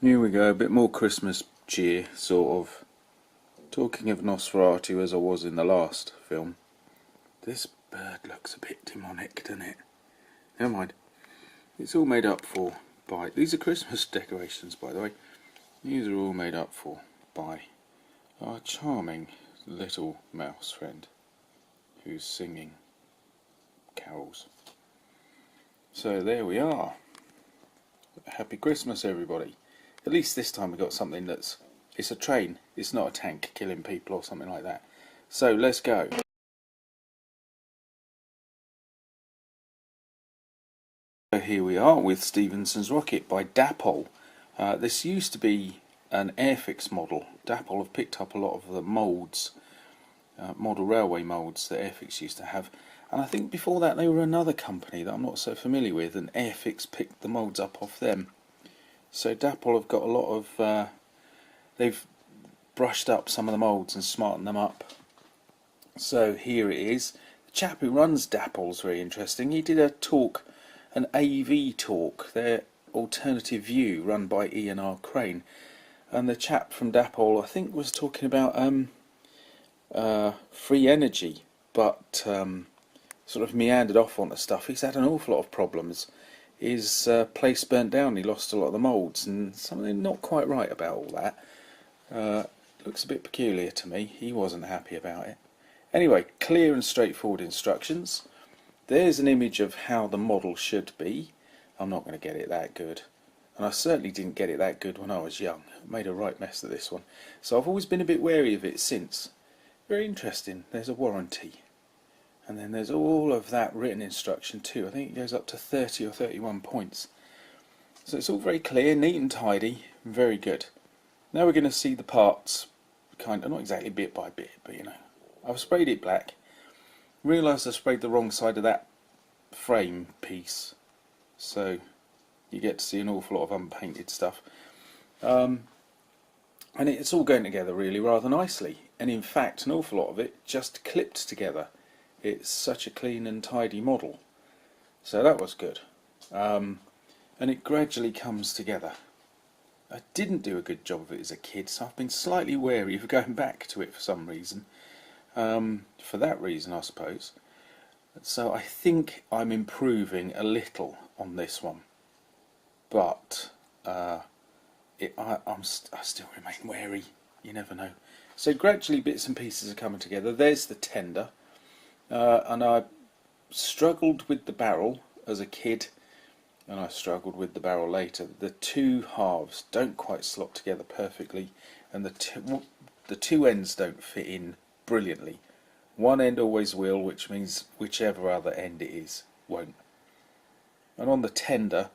Here we go, a bit more Christmas cheer, sort of. Talking of Nosferatu as I was in the last film, this bird looks a bit demonic, doesn't it? Never mind. It's all made up for by... These are Christmas decorations, by the way. These are all made up for by our charming little mouse friend who's singing carols. So there we are. Happy Christmas, everybody. At least this time we got something that's... It's a train, it's not a tank killing people or something like that. So let's go. So here we are with Stephenson's rocket by Dapol. This used to be an Airfix model. Dapol have picked up a lot of the moulds, model railway moulds that Airfix used to have. And I think before that they were another company that I'm not so familiar with, and Airfix picked the moulds up off them. So Dapol have got a lot of... they've brushed up some of the moulds and smartened them up. So here it is. The chap who runs Dapol's very interesting. He did a talk, an AV talk, their alternative view, run by Ian R. Crane. And the chap from Dapol, I think, was talking about free energy, but sort of meandered off onto stuff. He's had an awful lot of problems. His place burnt down, he lost a lot of the moulds, and something not quite right about all that. Looks a bit peculiar to me. He wasn't happy about it. Anyway, clear and straightforward instructions. There's an image of how the model should be. I'm not going to get it that good. And I certainly didn't get it that good when I was young. I made a right mess of this one. So I've always been a bit wary of it since. Very interesting. There's a warranty. And then there's all of that written instruction too. I think it goes up to 30 or 31 points. So it's all very clear, neat and tidy, very good. Now we're going to see the parts, kind of, not exactly bit by bit, but you know. I've sprayed it black. Realised I sprayed the wrong side of that frame piece. So you get to see an awful lot of unpainted stuff. And it's all going together really rather nicely. And in fact, an awful lot of it just clipped together. It's such a clean and tidy model, so that was good. And it gradually comes together. I didn't do a good job of it as a kid, so I've been slightly wary of going back to it for some reason. For that reason, I suppose. So I think I'm improving a little on this one, but I still remain wary. You never know. So gradually bits and pieces are coming together. There's the tender. And I struggled with the barrel as a kid, and I struggled with the barrel later. The two halves don't quite slot together perfectly, and the two ends don't fit in brilliantly. One end always will, which means whichever other end it is won't. And on the tender,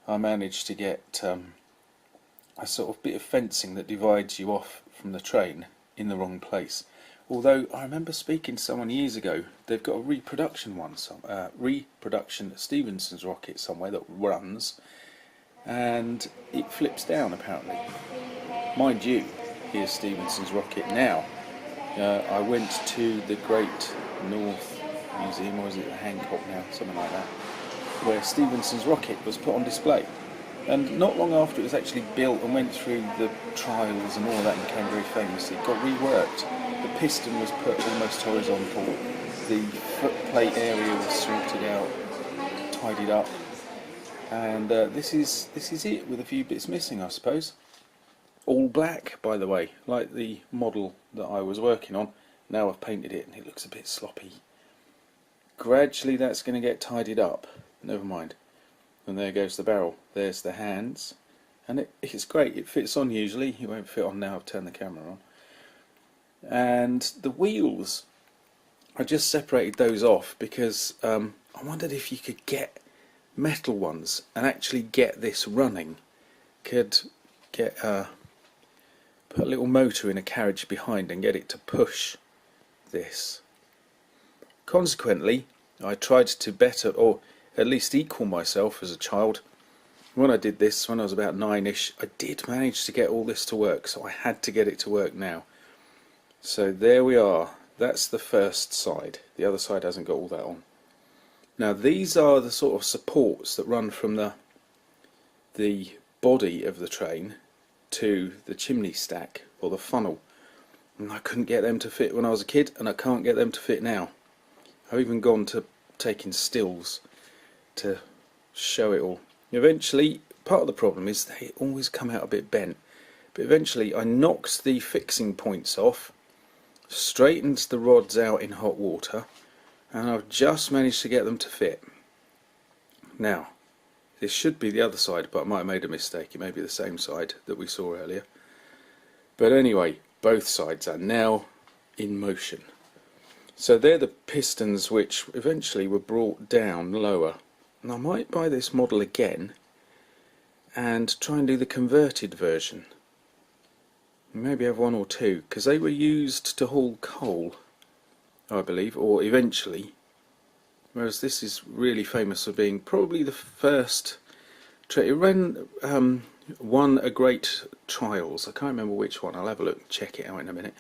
I managed to get a sort of bit of fencing that divides you off from the train in the wrong place. Although I remember speaking to someone years ago, they've got a reproduction one, reproduction Stephenson's rocket somewhere that runs, and it flips down apparently. Mind you, here's Stephenson's rocket now. I went to the Great North Museum, or is it the Hancock now, something like that, where Stephenson's rocket was put on display. And not long after it was actually built and went through the trials and all of that and became very famous, it got reworked. The piston was put almost horizontal, the footplate area was sorted out, tidied up, and this is it, with a few bits missing, I suppose. All black, by the way, like the model that I was working on. Now I've painted it and it looks a bit sloppy. Gradually that's going to get tidied up, never mind. And there goes the barrel, there's the hands, and it's great, it fits on usually, it won't fit on now I've turned the camera on. And the wheels, I just separated those off because I wondered if you could get metal ones and actually get this running. Could get put a little motor in a carriage behind and get it to push this. Consequently, I tried to better, or at least equal myself as a child. When I did this, when I was about 9ish, I did manage to get all this to work, so I had to get it to work now. So there we are, that's the first side. The other side hasn't got all that on. Now these are the sort of supports that run from the body of the train to the chimney stack or the funnel, and I couldn't get them to fit when I was a kid, and I can't get them to fit now. I've even gone to taking stills to show it all. Eventually, part of the problem is they always come out a bit bent, but eventually I knocked the fixing points off, straightened the rods out in hot water, and I've just managed to get them to fit. Now, this should be the other side, but I might have made a mistake. It may be the same side that we saw earlier. But anyway, both sides are now in motion. So they're the pistons which eventually were brought down lower. And I might buy this model again and try and do the converted version. Maybe have one or two, because they were used to haul coal, I believe, or eventually. Whereas this is really famous for being probably the first. It won a great trials. I can't remember which one. I'll have a look, check it out in a minute.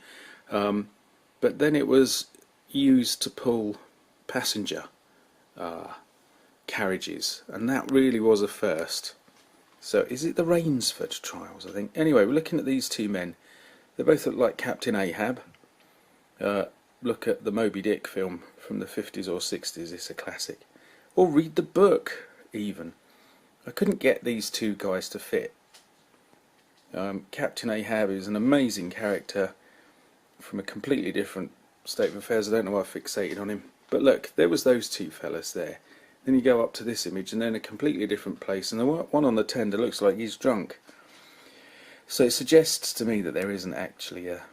But then it was used to pull passenger carriages, and that really was a first. So is it the Rainsford trials, I think? Anyway, we're looking at these two men. They both look like Captain Ahab. Look at the Moby Dick film from the 50s or 60s, it's a classic. Or read the book, even. I couldn't get these two guys to fit. Captain Ahab is an amazing character from a completely different state of affairs. I don't know why I fixated on him. But look, there was those two fellas there. Then you go up to this image and they're in a completely different place, and the one on the tender looks like he's drunk. So it suggests to me that there isn't actually a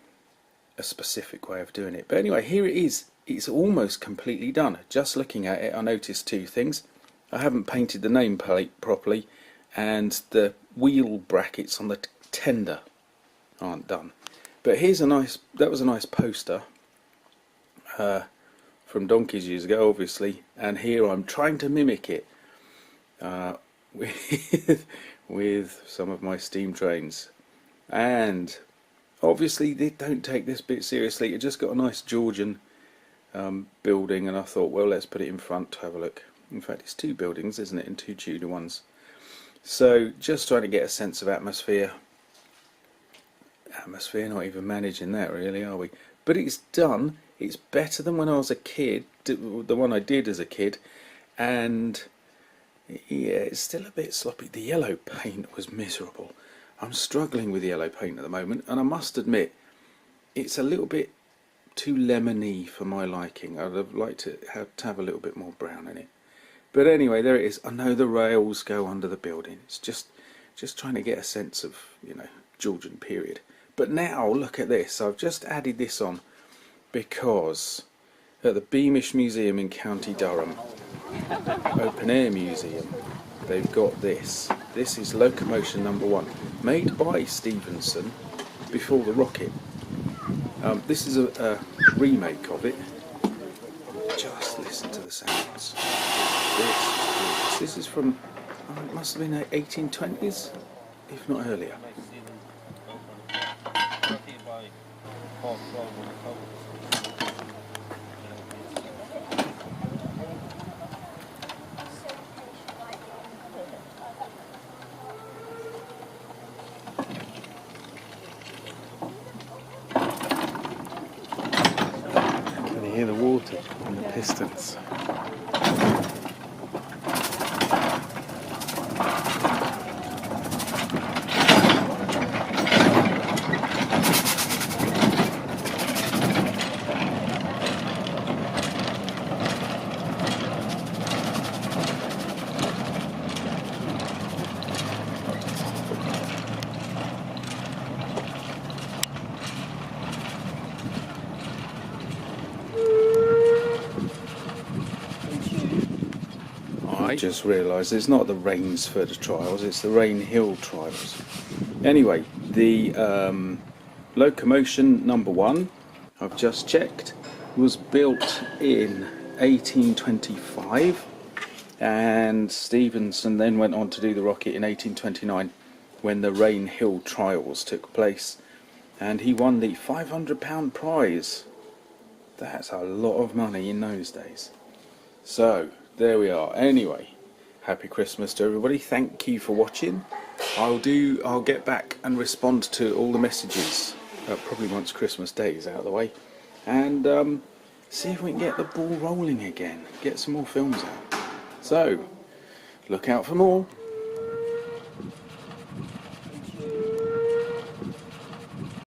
specific way of doing it. But anyway, here it is. It's almost completely done. Just looking at it, I noticed two things. I haven't painted the nameplate properly, and the wheel brackets on the tender aren't done. But here's that was a nice poster from donkeys years ago, obviously, and here I'm trying to mimic it with some of my steam trains. And obviously they don't take this bit seriously. It just got a nice Georgian building, and I thought, well, let's put it in front to have a look. In fact, it's two buildings, isn't it, and two Tudor ones. So just trying to get a sense of atmosphere. Not even managing that really, are we? But it's done. It's better than when I was a kid, the one I did as a kid, and yeah, it's still a bit sloppy. The yellow paint was miserable. I'm struggling with yellow paint at the moment, and I must admit it's a little bit too lemony for my liking. I'd have liked to have a little bit more brown in it. But anyway, there it is. I know the rails go under the building. It's just trying to get a sense of, you know, Georgian period. But now look at this. I've just added this on because at the Beamish Museum in County Durham, Open Air Museum, they've got this. This is Locomotion No.1, made by Stephenson before the rocket. This is a remake of it. Just listen to the sounds. This is from, it must have been the 1820s, if not earlier. Can you hear the water and the pistons? I just realised it's not the Rainsford trials, it's the Rainhill trials. Anyway, the Locomotion No.1, I've just checked, was built in 1825, and Stephenson then went on to do the rocket in 1829 when the Rainhill trials took place, and he won the £500 prize. That's a lot of money in those days. So there we are. Anyway, Happy Christmas to everybody. Thank you for watching. I'll get back and respond to all the messages probably once Christmas Day is out of the way, and see if we can get the ball rolling again, get some more films out. So look out for more.